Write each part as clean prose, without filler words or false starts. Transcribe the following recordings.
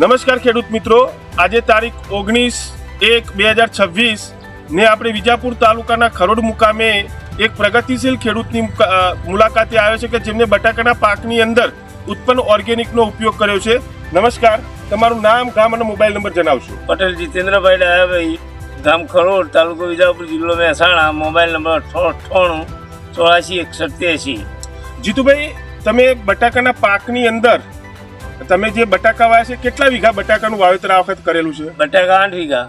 નમસ્કાર ખેડૂત મિત્રો, આજે તારીખ 19/1/2026 ને આપણે વિજાપુર તાલુકાના ખરોડ મુકામે એક પ્રગતિશીલ ખેડૂતની મુલાકાતે આવ્યો છે કે જેમને બટાકાના પાકની અંદર ઉત્પન્ન ઓર્ગેનિકનો ઉપયોગ કર્યો છે। નમસ્કાર, તમારું નામ, ગામ અને મોબાઈલ નંબર જણાવશો। પટેલ જીતેન્દ્રભાઈ ડાયાભાઈ, ગામ ખરોડ, તાલુકો વિજાપુર, જિલ્લો મહેસાણા, મોબાઈલ નંબર 988481 જીતુભાઈ, તમે બટાકાના પાકની અંદર તમે જે બટાકા વાવ્યા છે, કેટલા વીઘા બટાકાનું વાવેતર આ વખત કરેલું છે? બટાકા 8 વીઘા।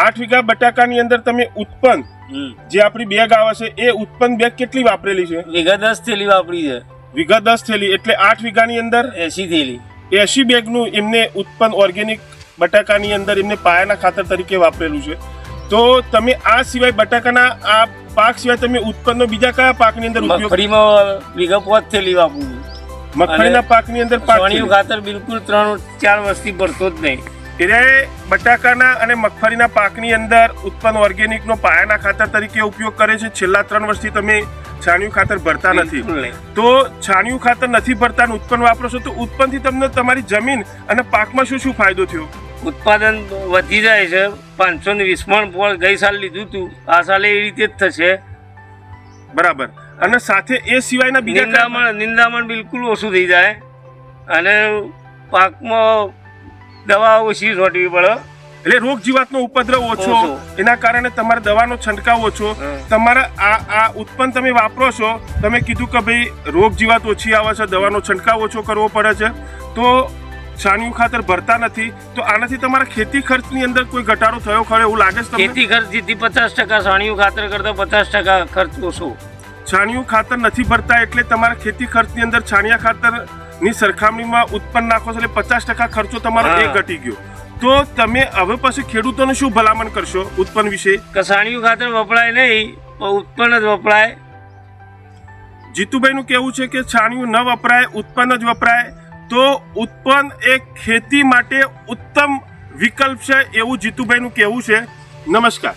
8 વીઘા બટાકાની અંદર તમે ઉત્પન્ન જે આપણી બેગ આવે છે એ ઉત્પન્ન બેગ કેટલી વાપરેલી છે? વીઘા 10 થેલી વાપરી છે। વીઘા 10 થેલી એટલે 8 વીઘાની અંદર 80 થેલી। 80 બેગનું એમને ઉત્પન્ન ઓર્ગેનિક બટાકાની અંદર એમને પાયાના ખાતર તરીકે વાપરેલું છે। તો તમે આ સિવાય બટાકાના આ પાક સિવાય તમે ઉત્પન્નનો બીજા કયા પાકની અંદર ઉપયોગ? મગફળીમાં વીઘા 5 થેલી વાપરું છું। મગફળીના પાકની અંદર છાણિયું ખાતર બિલકુલ 3-4 વર્ષથી ભરતો જ નહીં। એટલે બટાકાના અને મગફળીના પાકની અંદર ઉત્પન્ન ઓર્ગેનિકનો પાયાના ખાતર તરીકે ઉપયોગ કરે છે। છેલ્લા 3 વર્ષથી તમે છાણિયું ખાતર ભરતા નથી, તો છાણિયું ખાતર નથી ભરતા અને ઉત્પન્ન વાપરો છો, તો ઉત્પન્નથી તમને તમારી જમીન અને પાકમાં શું શું ફાયદો થયો? ઉત્પાદન વધી જાય છે। 520 મણ ફળ ગઈ સાલ લીધું હતું, આ સાલે એ રીતે જ થશે। બરાબર। અને સાથે એ સિવાયના બીજા નિંદામણ બિલકુલ ઓછું થઈ જાય અને પાકમાં દવા ઓછી છોટવી પડે, એટલે રોગ જીવાતનો ઉપદ્રવ ઓછો, એના કારણે તમારે દવાનો છંટકાવ ઓછો। તમારા આ ઉત્પન્ન તમે વાપરો છો, તમે કીધું કે ભાઈ રોગ જીવાત ઓછી આવે છે, દવાનો છંટકાવ ઓછો કરવો પડે છે, તો છાણિયું ખાતર ભરતા નથી, તો આનાથી તમારા ખેતી ખર્ચની અંદર કોઈ ઘટાડો થયો ખરો એવું લાગે છે તમને? ખેતી ખર્ચ જેથી 50%, છાણિયું ખાતર કરતા 50% ખર્ચ ઓછો। છાણિયું ખાતર નથી ભરતા એટલે તમારા ખેતી ખર્ચની અંદર છાણિયા ખાતરની સરખામણીમાં ઉત્પન્ન નાખો છો એટલે 50% ખર્ચો તમારો એ ઘટી ગયો। તો તમે હવે પછી ખેડૂતોને શું ભલામણ કરશો ઉત્પન્ન વિશે? કે છાણિયું ખાતર વપરાય નહીં, ઉત્પન્ન જ વપરાય। જીતુભાઈનું કહેવું છે કે છાણિયું ન વપરાય, ઉત્પન્ન જ વપરાય, તો ઉત્પન્ન એ ખેતી માટે ઉત્તમ વિકલ્પ છે એવું જીતુભાઈનું કહેવું છે। નમસ્કાર।